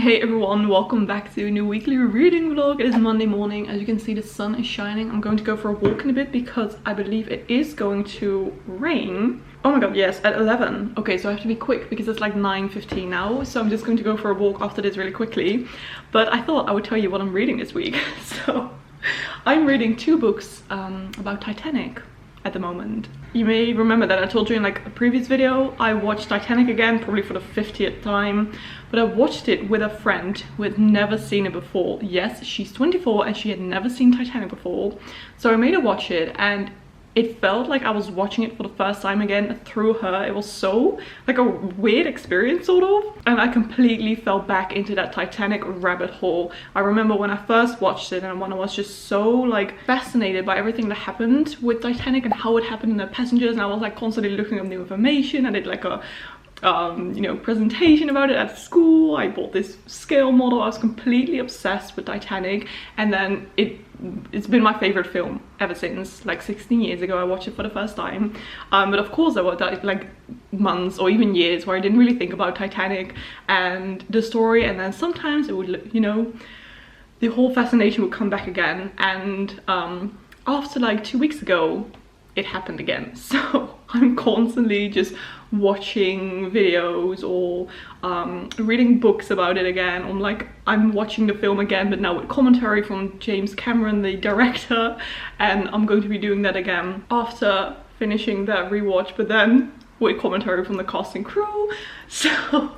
Hey everyone, welcome back to a new weekly reading vlog. It is Monday morning. As you can see, the sun is shining. I'm going to go for a walk in a bit because I believe it is going to rain. Oh my god, yes, at 11. Okay, so I have to be quick because it's like 9:15 now. So I'm just going to go for a walk after this really quickly. But I thought I would tell you what I'm reading this week. So I'm reading two books about Titanic at the moment. You may remember that I told you in like a previous video, I watched Titanic again, probably for the 50th time, but I watched it with a friend who had never seen it before. Yes, she's 24 and she had never seen Titanic before, so I made her watch it and it felt like I was watching it for the first time again through her. It was so like a weird experience sort of, and I completely fell back into that Titanic rabbit hole. I remember when I first watched it and when I was just so like fascinated by everything that happened with Titanic and how it happened in the passengers, and I was like constantly looking up new information. I did like a you know, presentation about it at school. I bought this scale model. I was completely obsessed with Titanic, and then it's been my favorite film ever since. Like 16 years ago I watched it for the first time, but of course there were like months or even years where I didn't really think about Titanic and the story, and then sometimes it would, you know, the whole fascination would come back again, and after like 2 weeks ago it happened again. So I'm constantly just watching videos or reading books about it again. I'm watching the film again, but now with commentary from James Cameron, the director, and I'm going to be doing that again after finishing that rewatch, but then with commentary from the cast and crew. So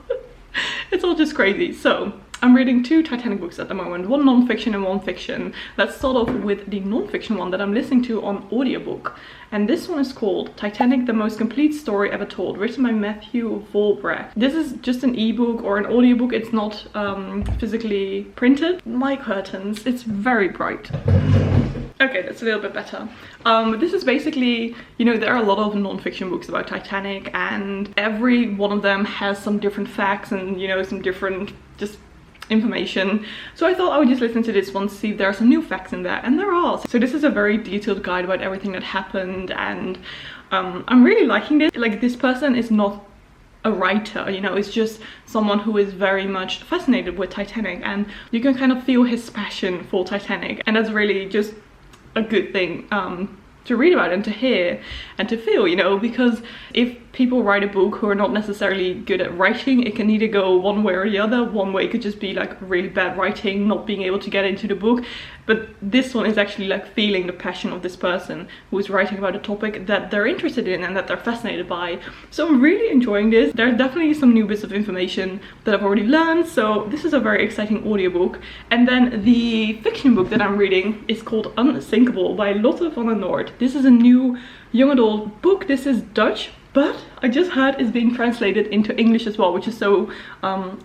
it's all just crazy. So I'm reading two Titanic books at the moment, one non-fiction and one fiction. Let's start off with the non-fiction one that I'm listening to on audiobook. And this one is called Titanic, the Most Complete Story Ever Told, written by Matthew Volbrecht. This is just an ebook or an audiobook. It's not physically printed. My curtains, it's very bright. Okay, that's a little bit better. This is basically, you know, there are a lot of non-fiction books about Titanic and every one of them has some different facts and, you know, some different just information. So I thought I would just listen to this one to see if there are some new facts in there, and there are. So this is a very detailed guide about everything that happened, and I'm really liking this. Like, this person is not a writer, you know, it's just someone who is very much fascinated with Titanic, and you can kind of feel his passion for Titanic, and that's really just a good thing to read about and to hear and to feel, you know, because if people write a book who are not necessarily good at writing, it can either go one way or the other. One way could just be like really bad writing, not being able to get into the book, but this one is actually like feeling the passion of this person who is writing about a topic that they're interested in and that they're fascinated by. So I'm really enjoying this. There's definitely some new bits of information that I've already learned, so this is a very exciting audiobook. And then the fiction book that I'm reading is called Unsinkable by Lotte van der Noord. This is a new young adult book. This is Dutch, but I just heard it's being translated into English as well, which is so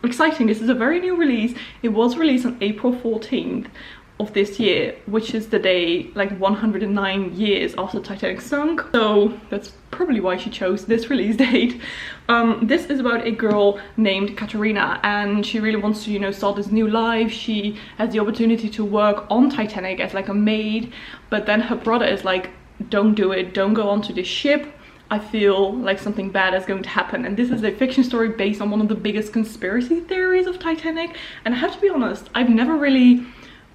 exciting. This is a very new release. It was released on April 14th of this year, which is the day like 109 years after Titanic sunk. So that's probably why she chose this release date. This is about a girl named Katarina, and she really wants to, you know, start this new life. She has the opportunity to work on Titanic as like a maid, but then her brother is like, don't do it, don't go onto this ship. I feel like something bad is going to happen. And this is a fiction story based on one of the biggest conspiracy theories of Titanic. And I have to be honest, I've never really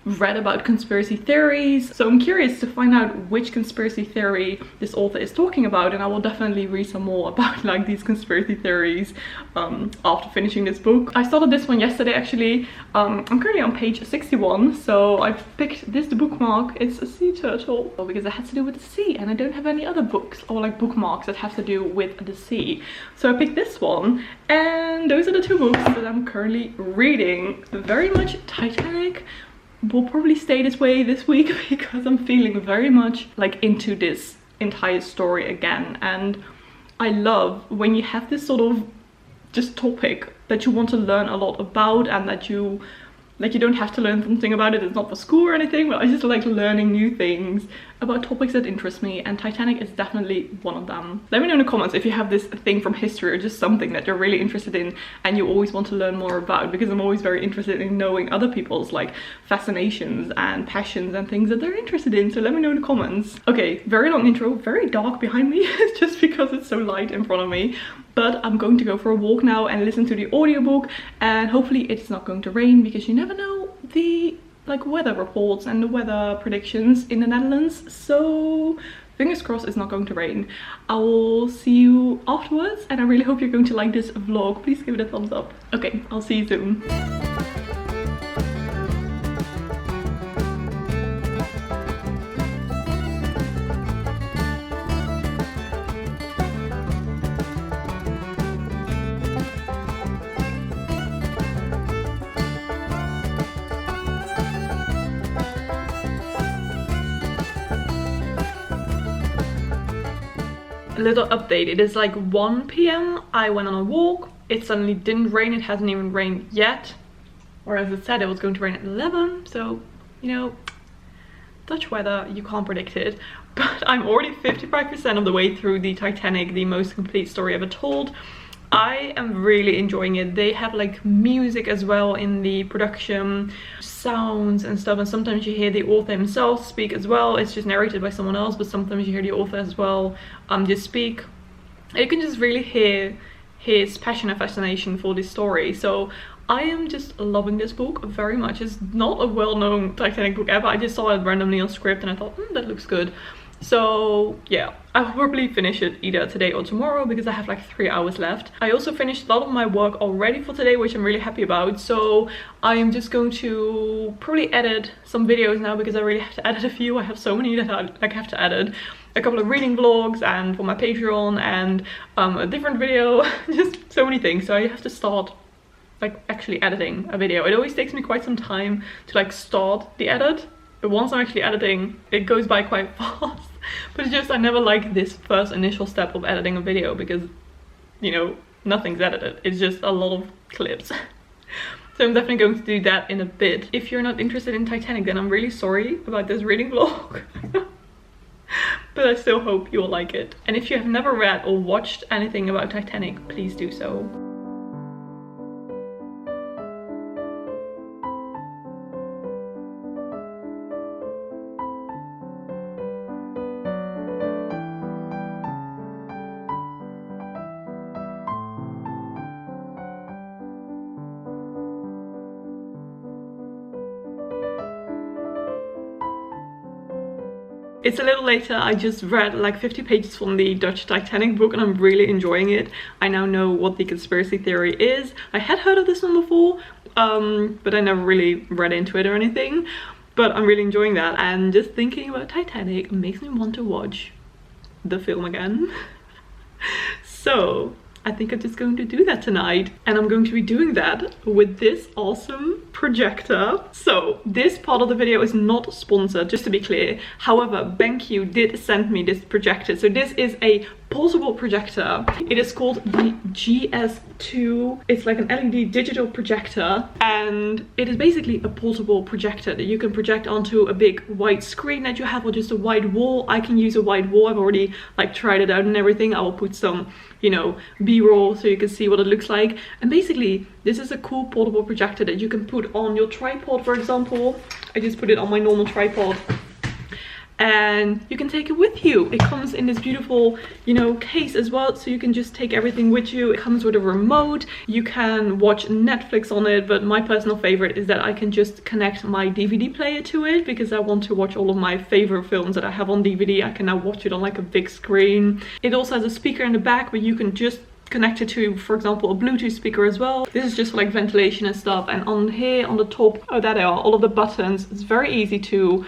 read about conspiracy theories, so I'm curious to find out which conspiracy theory this author is talking about, and I will definitely read some more about like these conspiracy theories after finishing this book. I started this one yesterday actually. I'm currently on page 61, so I've picked this, the bookmark. It's a sea turtle because it has to do with the sea, and I don't have any other books or like bookmarks that have to do with the sea, so I picked this one, and those are the two books that I'm currently reading. Very much Titanic will probably stay this way this week because I'm feeling very much like into this entire story again. And I love when you have this sort of just topic that you want to learn a lot about, and that you like, you don't have to learn something about it, it's not for school or anything, but I just like learning new things about topics that interest me, and Titanic is definitely one of them. Let me know in the comments if you have this thing from history or just something that you're really interested in and you always want to learn more about, because I'm always very interested in knowing other people's like fascinations and passions and things that they're interested in, so let me know in the comments. Okay, very long intro, very dark behind me. It's just because it's so light in front of me, but I'm going to go for a walk now and listen to the audiobook, and hopefully it's not going to rain, because you never know the like weather reports and the weather predictions in the Netherlands, so fingers crossed it's not going to rain. I will see you afterwards, and I really hope you're going to like this vlog. Please give it a thumbs up. Okay, I'll see you soon. Little update, it is like 1 p.m. I went on a walk, it suddenly didn't rain, it hasn't even rained yet, or as it said it was going to rain at 11, so you know, Dutch weather, you can't predict it. But I'm already 55% of the way through the Titanic, the most complete story ever told. I am really enjoying it. They have like music as well in the production, sounds and stuff, and sometimes you hear the author himself speak as well. It's just narrated by someone else, but sometimes you hear the author as well just speak. You can just really hear his passion and fascination for this story. So I am just loving this book very much. It's not a well-known Titanic book ever. I just saw it randomly on Script and I thought, that looks good. So yeah, I'll probably finish it either today or tomorrow, because I have like 3 hours left. I also finished a lot of my work already for today, which I'm really happy about. So I am just going to probably edit some videos now, because I really have to edit a few. I have so many that I like have to edit. A couple of reading vlogs and for my Patreon, and a different video, just so many things. So I have to start like actually editing a video. It always takes me quite some time to like start the edit, but once I'm actually editing, it goes by quite fast. But it's just, I never like this first initial step of editing a video, because, you know, nothing's edited. It's just a lot of clips. So I'm definitely going to do that in a bit. If you're not interested in Titanic, then I'm really sorry about this reading vlog. But I still hope you'll like it. And if you have never read or watched anything about Titanic, please do so. It's a little later. I just read like 50 pages from the Dutch Titanic book and I'm really enjoying it. I now know what the conspiracy theory is. I had heard of this one before, but I never really read into it or anything. But I'm really enjoying that, and just thinking about Titanic makes me want to watch the film again. So I think I'm just going to do that tonight, and I'm going to be doing that with this awesome projector. So this part of the video is not sponsored, just to be clear. However, BenQ did send me this projector. So this is a portable projector. It is called the GS2. It's like an LED digital projector, and it is basically a portable projector that you can project onto a big white screen that you have, or just a white wall. I can use a white wall. I've already like tried it out and everything. I will put some, you know, B-roll so you can see what it looks like. And basically this is a cool portable projector that you can put on your tripod, for example. I just put it on my normal tripod, and you can take it with you. It comes in this beautiful, you know, case as well, so you can just take everything with you. It comes with a remote. You can watch Netflix on it, but my personal favorite is that I can just connect my DVD player to it, because I want to watch all of my favorite films that I have on DVD. I can now watch it on like a big screen. It also has a speaker in the back where you can just connect it to, for example, a Bluetooth speaker as well. This is just for like ventilation and stuff. And on here on the top, oh, there they are, all of the buttons. It's very easy to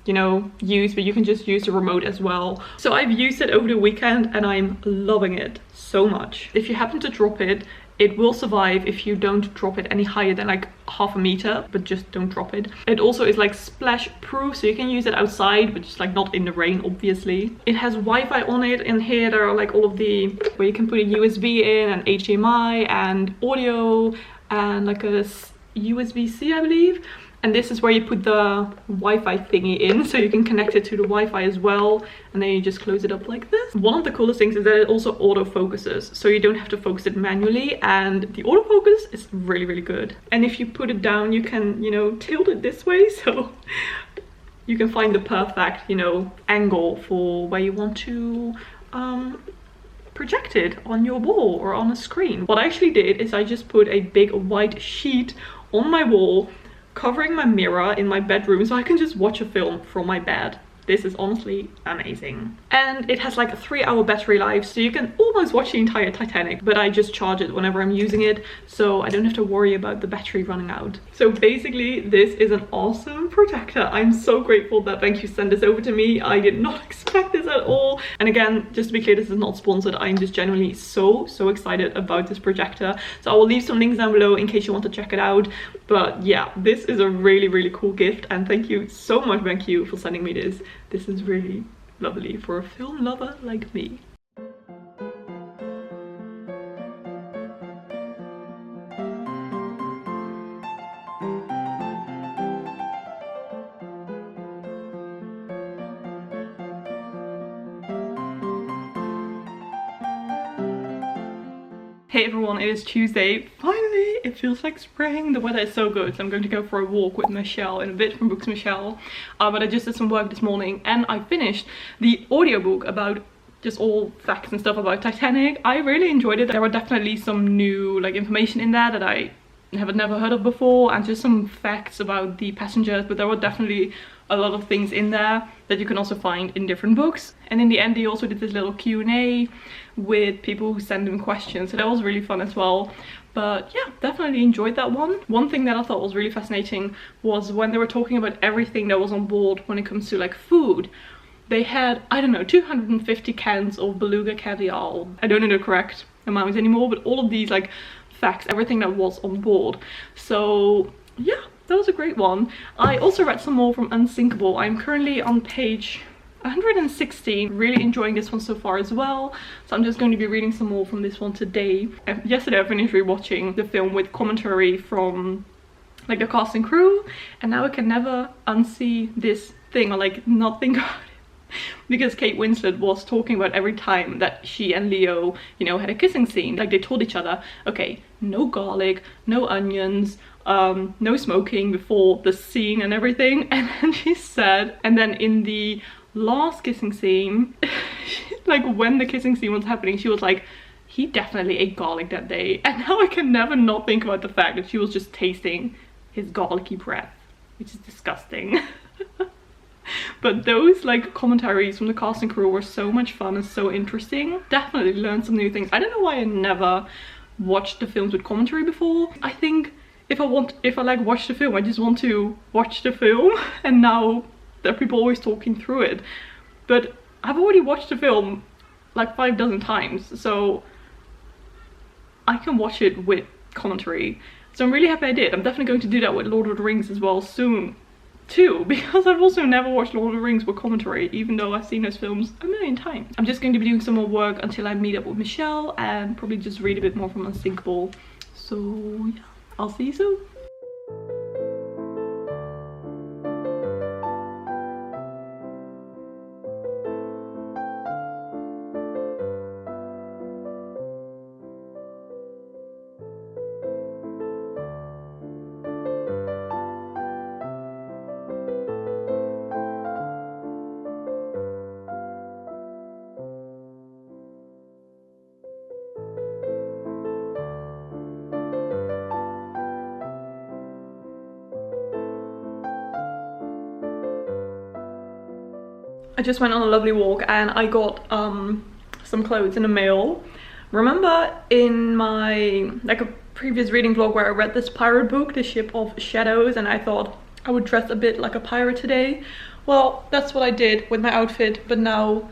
you know, use, but you can just use the remote as well. So I've used it over the weekend and I'm loving it so much. If you happen to drop it, it will survive if you don't drop it any higher than like half a meter, but just don't drop it. It also is like splash proof, so you can use it outside, but just like not in the rain, obviously. It has Wi-Fi on it, and here there are like all of the, where you can put a USB in and HDMI and audio and like a, USB-C, I believe. And this is where you put the Wi-Fi thingy in, so you can connect it to the Wi-Fi as well, and then you just close it up like this. One of the coolest things is that it also autofocuses, so you don't have to focus it manually, and the autofocus is really, really good. And if you put it down, you can, you know, tilt it this way, so you can find the perfect, you know, angle for where you want to project it on your wall or on a screen. What I actually did is I just put a big white sheet on my wall, covering my mirror in my bedroom, so I can just watch a film from my bed. This is honestly amazing. And it has like a 3-hour battery life, so you can almost watch the entire Titanic, but I just charge it whenever I'm using it, so I don't have to worry about the battery running out. So basically, this is an awesome projector. I'm so grateful that BenQ sent this over to me. I did not expect this at all. And again, just to be clear, this is not sponsored. I'm just genuinely so excited about this projector. So I will leave some links down below in case you want to check it out. But yeah, this is a really, really cool gift, and thank you so much, BenQ, for sending me this. This is really lovely for a film lover like me. Hey everyone, it is Tuesday. Finally, it feels like spring. The weather is so good, so I'm going to go for a walk with Michelle in a bit from Books Michelle. But I just did some work this morning and I finished the audiobook about just all facts and stuff about Titanic. I really enjoyed it. There were definitely some new like information in there that I have never heard of before, and just some facts about the passengers, but there were definitely a lot of things in there that you can also find in different books. And in the end, they also did this little Q&A with people who sent them questions, so that was really fun as well. But yeah, definitely enjoyed that one. One thing that I thought was really fascinating was when they were talking about everything that was on board when it comes to like food. They had, I don't know, 250 cans of beluga caviar. I don't know the correct amount anymore, but all of these like facts, everything that was on board. So yeah, that was a great one. I also read some more from Unsinkable. I'm currently on page 116, really enjoying this one so far as well, so I'm just going to be reading some more from this one today. Yesterday I finished rewatching the film with commentary from like the cast and crew, and now I can never unsee this thing or like not think about it. Because Kate Winslet was talking about every time that she and Leo, you know, had a kissing scene. Like they told each other, okay, no garlic, no onions, no smoking before the scene and everything. And then she said, and then in the last kissing scene, like when the kissing scene was happening, she was like, he definitely ate garlic that day. And now I can never not think about the fact that she was just tasting his garlicky breath, which is disgusting. But those like commentaries from the cast and crew were so much fun and so interesting. Definitely learned some new things. I don't know why I never watched the films with commentary before. I think if I like watch the film, I just want to watch the film, and now there are people always talking through it. But I've already watched the film like 5 dozen times, so I can watch it with commentary. So I'm really happy I did. I'm definitely going to do that with Lord of the Rings as well soon too, because I've also never watched Lord of the Rings with commentary, even though I've seen those films a million times. I'm just going to be doing some more work until I meet up with Michelle and probably just read a bit more from Unsinkable. So yeah, I'll see you soon. I just went on a lovely walk and I got some clothes in the mail. Remember in my like a previous reading vlog where I read this pirate book, The Ship of Shadows, and I thought I would dress a bit like a pirate today? Well, that's what I did with my outfit, but now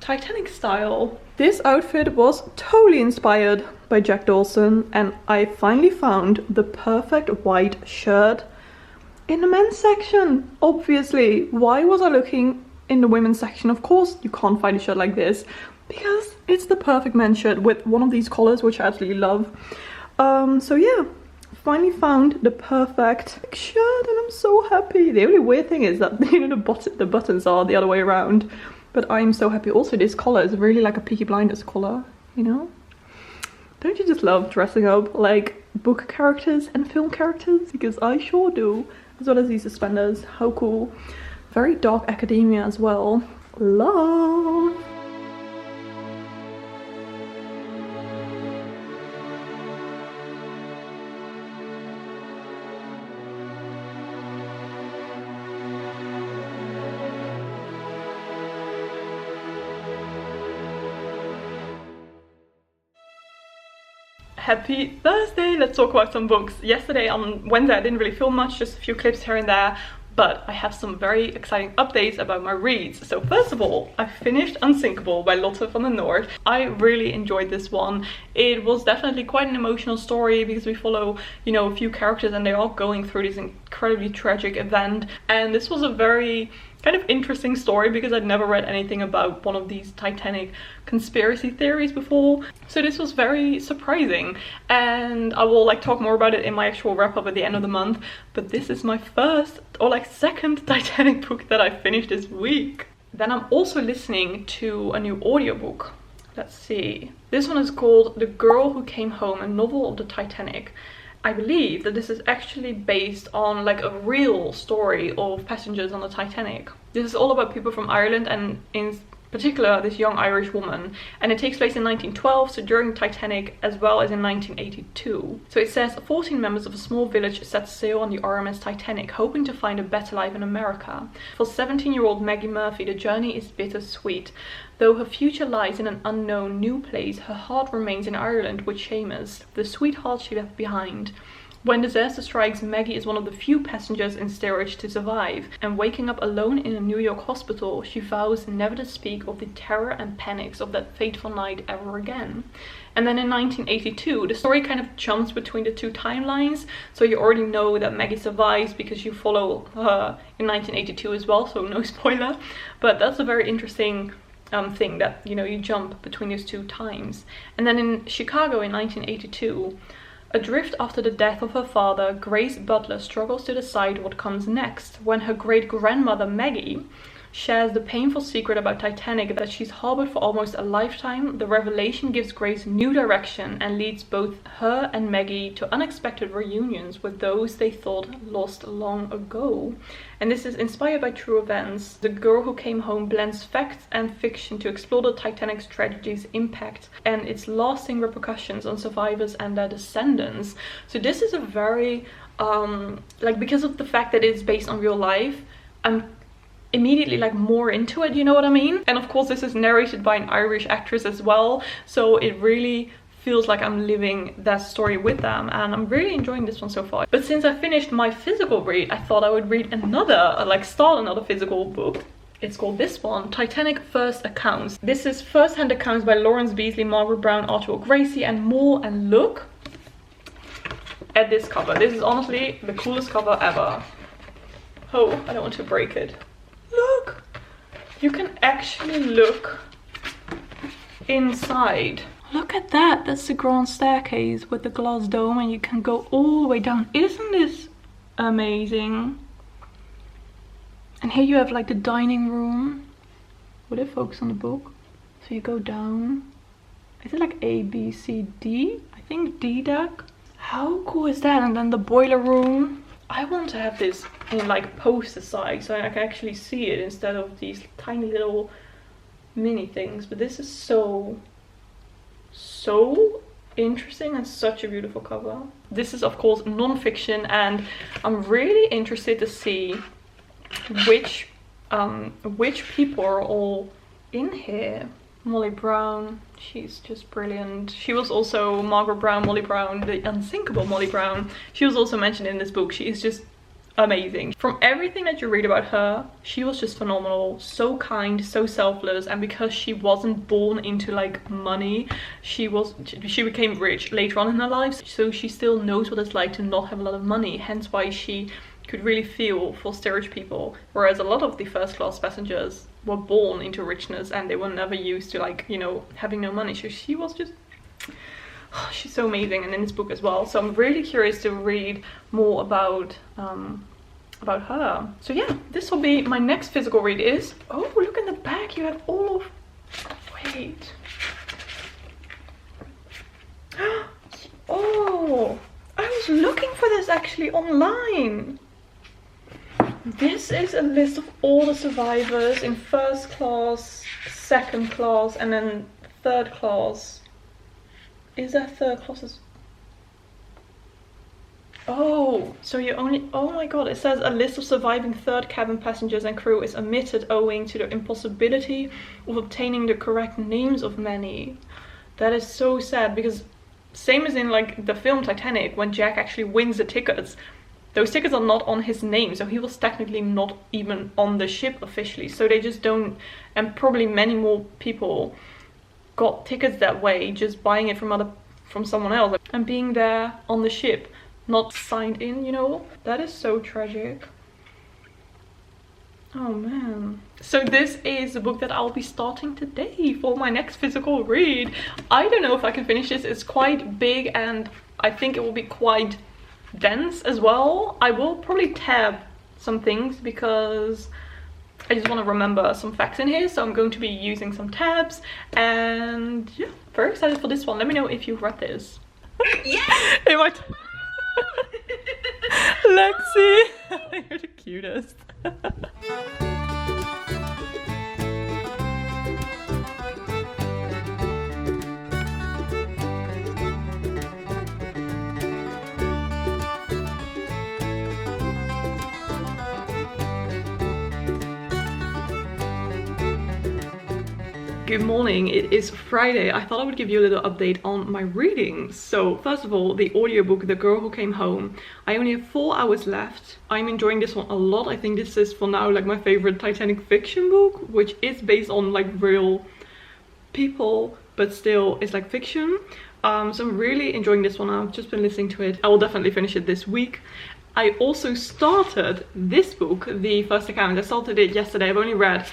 Titanic style. This outfit was totally inspired by Jack Dawson, and I finally found the perfect white shirt in the men's section. Obviously, why was I looking in the women's section? Of course you can't find a shirt like this, because it's the perfect men's shirt with one of these collars, which I absolutely love. So yeah, finally found the perfect shirt and I'm so happy. The only weird thing is that, you know, the buttons are the other way around. But I'm so happy. Also, this collar is really like a Peaky Blinders collar, you know? Don't you just love dressing up like book characters and film characters? Because I sure do. As well as these suspenders. How cool. Very dark academia as well. Love. Happy Thursday! Let's talk about some books. Yesterday on Wednesday I didn't really film much, just a few clips here and there, but I have some very exciting updates about my reads. So first of all, I finished Unsinkable by Lotte van den Noord. I really enjoyed this one. It was definitely quite an emotional story because we follow, you know, a few characters and they're all going through this incredibly tragic event. And this was a very kind of interesting story because I'd never read anything about one of these Titanic conspiracy theories before. So this was very surprising, and I will like talk more about it in my actual wrap up at the end of the month. But this is my first or like second Titanic book that I finished this week. Then I'm also listening to a new audiobook. Let's see. This one is called The Girl Who Came Home, a novel of the Titanic. I believe that this is actually based on like a real story of passengers on the Titanic. This is all about people from Ireland and in particular this young Irish woman, and it takes place in 1912, so during Titanic, as well as in 1982. So it says 14 members of a small village set sail on the RMS Titanic, hoping to find a better life in America. For 17-year-old Maggie Murphy, the journey is bittersweet. Though her future lies in an unknown new place, her heart remains in Ireland with Seamus, the sweetheart she left behind. When disaster strikes, Maggie is one of the few passengers in steerage to survive, and waking up alone in a New York hospital, she vows never to speak of the terror and panics of that fateful night ever again. And then in 1982, the story kind of jumps between the two timelines, so you already know that Maggie survives because you follow her in 1982 as well, so no spoiler. But that's a very interesting thing that, you know, you jump between these two times. And then in Chicago in 1982, adrift after the death of her father, Grace Butler struggles to decide what comes next when her great-grandmother Maggie shares the painful secret about Titanic that she's harbored for almost a lifetime. The revelation gives Grace new direction and leads both her and Maggie to unexpected reunions with those they thought lost long ago. And this is inspired by true events. The Girl Who Came Home blends facts and fiction to explore the Titanic's tragedy's impact and its lasting repercussions on survivors and their descendants. So this is a very, like, because of the fact that it's based on real life, I'm immediately like more into it, you know what I mean? And of course this is narrated by an Irish actress as well, so it really feels like I'm living that story with them, and I'm really enjoying this one so far. But since I finished my physical read, I thought I would read another, like start another physical book. It's called this one, Titanic First Accounts. This is first-hand accounts by Lawrence Beasley, Margaret Brown, Archibald Gracie and more. And look at this cover. This is honestly the coolest cover ever. Oh, I don't want to break it. Look! You can actually look inside. Look at that! That's the grand staircase with the glass dome, and you can go all the way down. Isn't this amazing? And here you have like the dining room. Would it focus on the book? So you go down. Is it like A, B, C, D? I think D deck. How cool is that? And then the boiler room. I want to have this in like poster size so I can actually see it instead of these tiny little mini things. But this is so interesting and such a beautiful cover. This is of course non-fiction, and I'm really interested to see which people are all in here. Molly Brown, she's just brilliant. She was also Margaret Brown, Molly Brown, the unsinkable Molly Brown. She was also mentioned in this book. She is just amazing. From everything that you read about her, she was just phenomenal. So kind, so selfless, and because she wasn't born into like money, she became rich later on in her life. So she still knows what it's like to not have a lot of money. Hence why she could really feel for steerage people, whereas a lot of the first class passengers were born into richness and they were never used to, like, you know, having no money. So she was just she's so amazing, and in this book as well. So I'm really curious to read more about her. So yeah, this will be my next physical read. Is, oh, look in the back, you have all of, wait. Oh, I was looking for this actually online. This is a list of all the survivors in first class, second class, and then third class. Is there third classes? Oh, so you only, oh my god, it says a list of surviving third cabin passengers and crew is omitted owing to the impossibility of obtaining the correct names of many. That is so sad, because same as in like the film Titanic, when Jack actually wins the tickets, those tickets are not on his name, so he was technically not even on the ship officially. So they just don't, and probably many more people got tickets that way, just buying it from someone else and being there on the ship, not signed in, you know? That is so tragic. Oh man. So this is a book that I'll be starting today for my next physical read. I don't know if I can finish this. It's quite big and I think it will be quite dense as well. I will probably tab some things because I just want to remember some facts in here, so I'm going to be using some tabs. And yeah, very excited for this one. Let me know if you've read this. Yes! It might... Lexi, you're the cutest. Good morning, it is Friday. I thought I would give you a little update on my reading. So first of all, the audiobook The Girl Who Came Home. I only have 4 hours left. I'm enjoying this one a lot. I think this is for now like my favorite Titanic fiction book, which is based on like real people, but still it's like fiction. So I'm really enjoying this one. I've just been listening to it. I will definitely finish it this week. I also started this book, The First Account. I started it yesterday. I've only read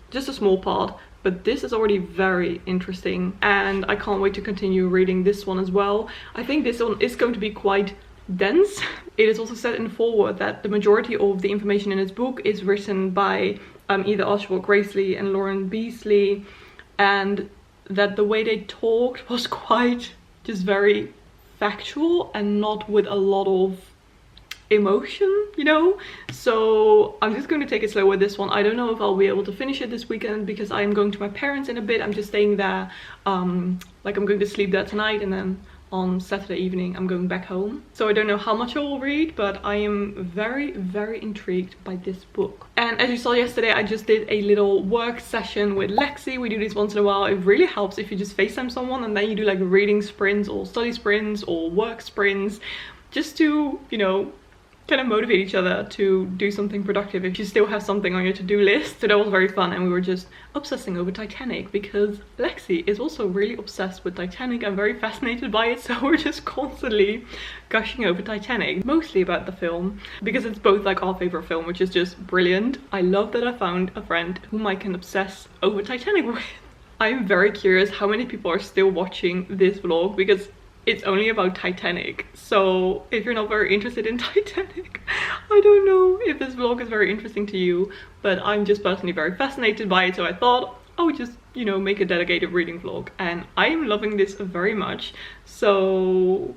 just a small part, but this is already very interesting and I can't wait to continue reading this one as well. I think this one is going to be quite dense. It is also said in the foreword that the majority of the information in this book is written by either Oswald Gracely and Lauren Beasley, and that the way they talked was quite just very factual and not with a lot of emotion, you know? So I'm just going to take it slow with this one. I don't know if I'll be able to finish it this weekend because I'm going to my parents in a bit. I'm just staying there, like I'm going to sleep there tonight, and then on Saturday evening I'm going back home. So I don't know how much I will read, but I am very, very intrigued by this book. And as you saw yesterday, I just did a little work session with Lexi. We do this once in a while. It really helps if you just FaceTime someone and then you do like reading sprints or study sprints or work sprints, just to, you know, kind of motivate each other to do something productive if you still have something on your to-do list. So that was very fun, and we were just obsessing over Titanic because Lexi is also really obsessed with Titanic. I'm very fascinated by it, so we're just constantly gushing over Titanic, mostly about the film because it's both like our favorite film, which is just brilliant. I love that I found a friend whom I can obsess over Titanic with. I'm very curious how many people are still watching this vlog because it's only about Titanic. So if you're not very interested in Titanic, I don't know if this vlog is very interesting to you, but I'm just personally very fascinated by it. So I thought I would just, you know, make a dedicated reading vlog, and I'm loving this very much. So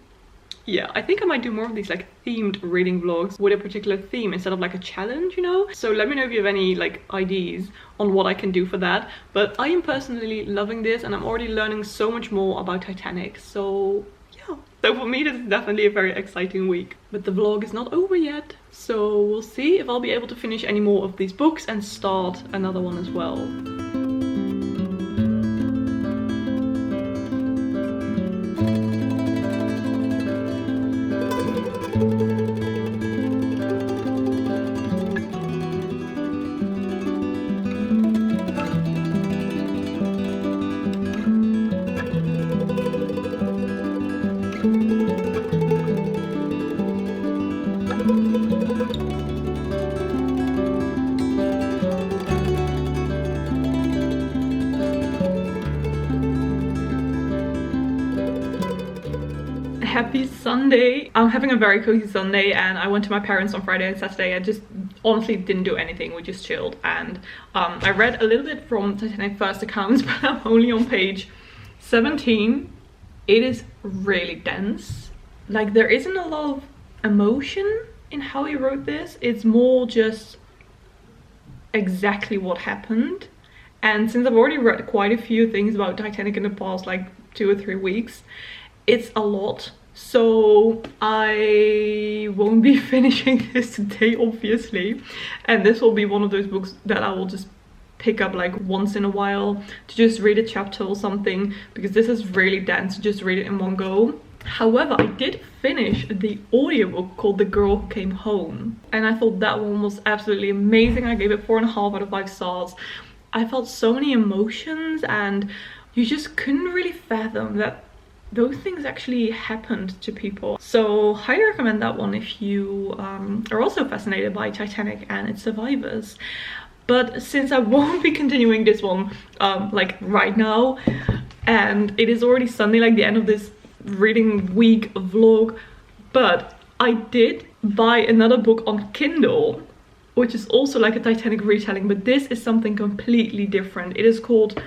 yeah, I think I might do more of these like themed reading vlogs with a particular theme instead of like a challenge, you know? So let me know if you have any like ideas on what I can do for that. But I am personally loving this, and I'm already learning so much more about Titanic. So yeah, so for me this is definitely a very exciting week. But the vlog is not over yet, so we'll see if I'll be able to finish any more of these books and start another one as well. happy Sunday. I'm having a very cozy Sunday and I went to my parents on Friday and Saturday. I just honestly didn't do anything. We just chilled and I read a little bit from Titanic first accounts, but I'm only on page 17. It is really dense. Like, there isn't a lot of emotion in how he wrote this. It's more just exactly what happened. And since I've already read quite a few things about Titanic in the past like 2 or 3 weeks, it's a lot. So I won't be finishing this today, obviously, and this will be one of those books that I will just pick up like once in a while to just read a chapter or something, because this is really dense to just read it in one go. However, I did finish the audiobook called The Girl Who Came Home, and I thought that one was absolutely amazing. I gave it 4.5 out of 5 stars. I felt so many emotions and you just couldn't really fathom that those things actually happened to people. So highly recommend that one if you are also fascinated by Titanic and its survivors. But since I won't be continuing this one like right now, and it is already Sunday, like the end of this reading week vlog, but I did buy another book on Kindle, which is also like a Titanic retelling, but this is something completely different. It is called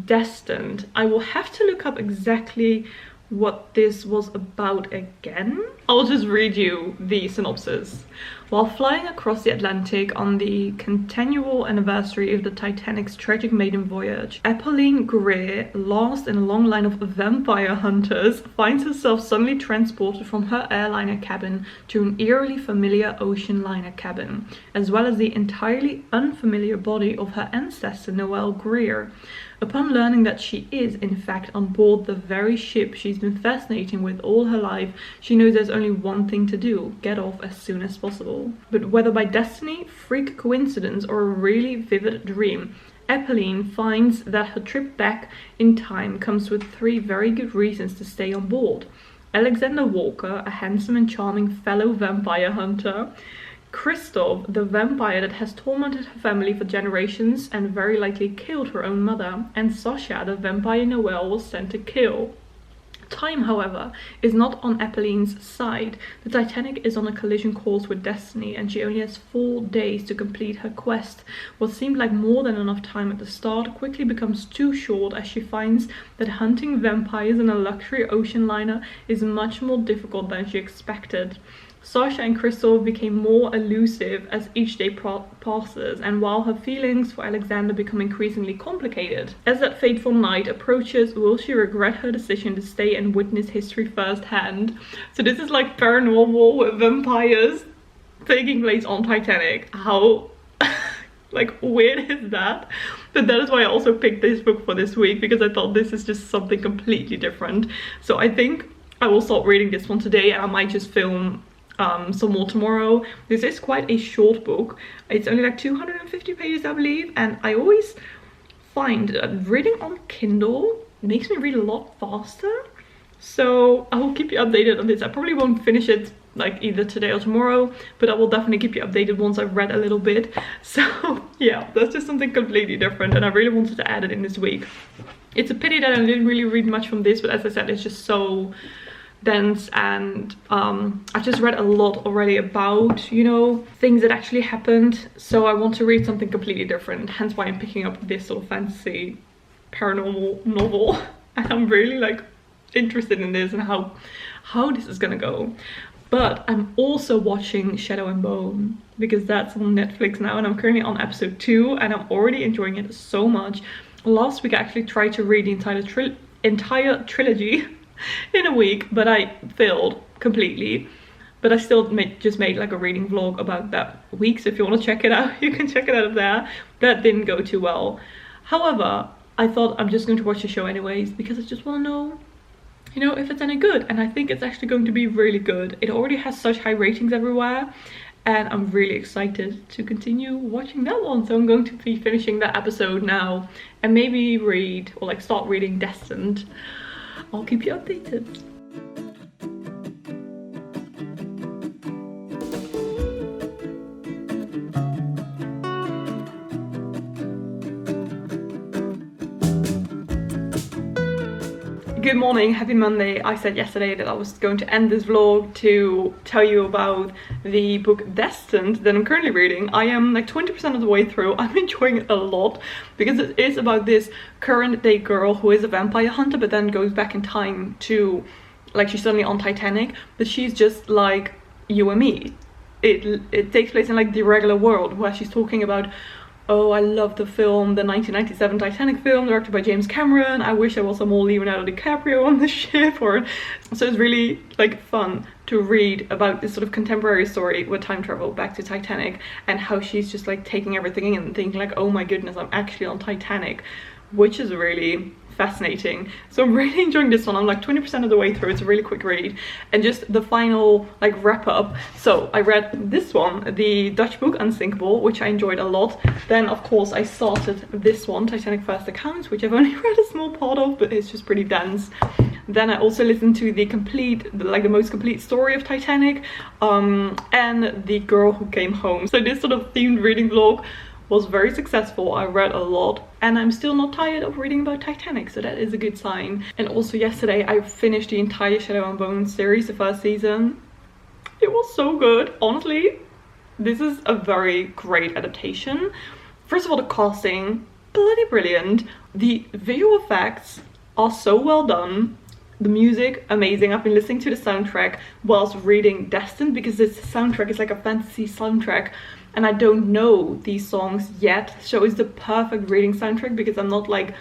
Destined. I will have to look up exactly what this was about again. I'll just read you the synopsis. While flying across the Atlantic on the centennial anniversary of the Titanic's tragic maiden voyage, Apolline Greer, lost in a long line of vampire hunters, finds herself suddenly transported from her airliner cabin to an eerily familiar ocean liner cabin, as well as the entirely unfamiliar body of her ancestor Noel Greer. Upon learning that she is, in fact, on board the very ship she's been fascinating with all her life, she knows there's only one thing to do: get off as soon as possible. But whether by destiny, freak coincidence, or a really vivid dream, Apolline finds that her trip back in time comes with 3 very good reasons to stay on board. Alexander Walker, a handsome and charming fellow vampire hunter; Christoph, the vampire that has tormented her family for generations and very likely killed her own mother; and Sasha, the vampire Noel was sent to kill. Time, however, is not on Apolline's side. The Titanic is on a collision course with destiny, and she only has 4 days to complete her quest. What seemed like more than enough time at the start quickly becomes too short as she finds that hunting vampires in a luxury ocean liner is much more difficult than she expected. Sasha and Christoph became more elusive as each day passes, and while her feelings for Alexander become increasingly complicated. As that fateful night approaches, will she regret her decision to stay and witness history firsthand? So this is like paranormal with vampires taking place on Titanic. How like weird is that? But that is why I also picked this book for this week, because I thought this is just something completely different. So I think I will start reading this one today, and I might just film some more tomorrow. This is quite a short book. It's only like 250 pages, I believe, and I always find that reading on Kindle makes me read a lot faster. So I will keep you updated on this. I probably won't finish it like either today or tomorrow, but I will definitely keep you updated once I've read a little bit. So yeah, that's just something completely different, and I really wanted to add it in this week. It's a pity that I didn't really read much from this, but as I said, it's just so dense, and I've just read a lot already about, you know, things that actually happened. So I want to read something completely different, hence why I'm picking up this sort of fantasy paranormal novel. And I'm really like interested in this and how this is gonna go. But I'm also watching Shadow and Bone, because that's on Netflix now, and I'm currently on episode 2 and I'm already enjoying it so much. Last week I actually tried to read the entire trilogy in a week, but I failed completely. But I still just made like a reading vlog about that week, so if you want to check it out, you can check it out there. That didn't go too well. However, I thought I'm just going to watch the show anyways, because I just want to know, you know, if it's any good, and I think it's actually going to be really good. It already has such high ratings everywhere, and I'm really excited to continue watching that one. So I'm going to be finishing that episode now and maybe read, or like start reading Destined. I'll keep you updated. Good morning, happy Monday. I said yesterday that I was going to end this vlog to tell you about the book Destined that I'm currently reading. I am like 20% of the way through. I'm enjoying it a lot because it is about this current day girl who is a vampire hunter but then goes back in time to, like, she's suddenly on Titanic, but she's just like you and me. It takes place in like the regular world where she's talking about, oh, I love the film, the 1997 Titanic film directed by James Cameron. I wish there was some more Leonardo DiCaprio on the ship. Or so it's really like fun to read about this sort of contemporary story with time travel back to Titanic and how she's just like taking everything in and thinking like, oh my goodness, I'm actually on Titanic, which is really fascinating. So I'm really enjoying this one. I'm like 20% of the way through. It's a really quick read, and just the final like wrap up. So I read this one, the Dutch book Unsinkable, which I enjoyed a lot. Then of course I started this one, Titanic First Accounts, which I've only read a small part of, but it's just pretty dense. Then I also listened to the most complete story of Titanic, and The Girl Who Came Home. So this sort of themed reading vlog was very successful. I read a lot and I'm still not tired of reading about Titanic, so that is a good sign. And also yesterday I finished the entire Shadow and Bone series, the first season. It was so good, honestly. This is a very great adaptation. First of all, the casting, bloody brilliant. The visual effects are so well done. The music, amazing. I've been listening to the soundtrack whilst reading Destined because this soundtrack is like a fantasy soundtrack and I don't know these songs yet, so it's the perfect reading soundtrack because I'm not like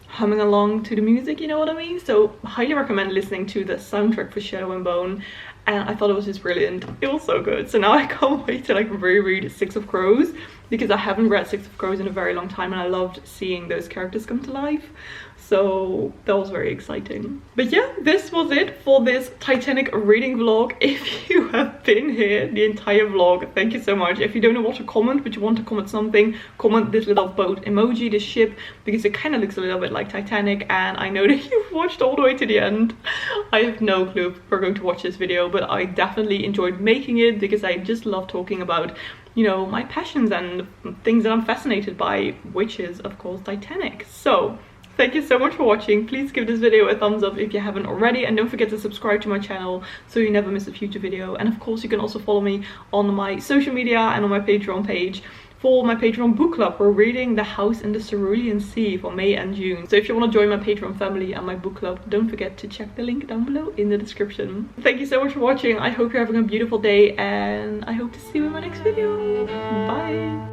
humming along to the music, you know what I mean? So highly recommend listening to the soundtrack for Shadow and Bone, and I thought it was just brilliant. It was so good. So now I can't wait to like reread Six of Crows because I haven't read Six of Crows in a very long time and I loved seeing those characters come to life. So that was very exciting. But yeah, this was it for this Titanic reading vlog. If you have been here the entire vlog, thank you so much. If you don't know what to comment but you want to comment something, comment this little boat emoji, this ship, because it kind of looks a little bit like Titanic and I know that you've watched all the way to the end. I have no clue if we're going to watch this video, but I definitely enjoyed making it because I just love talking about, you know, my passions and things that I'm fascinated by, which is of course Titanic. So thank you so much for watching. Please give this video a thumbs up if you haven't already, and don't forget to subscribe to my channel so you never miss a future video. And of course you can also follow me on my social media and on my Patreon page for my Patreon book club. We're reading The House in the Cerulean Sea for May and June. So if you want to join my Patreon family and my book club, don't forget to check the link down below in the description. Thank you so much for watching. I hope you're having a beautiful day and I hope to see you in my next video. Bye!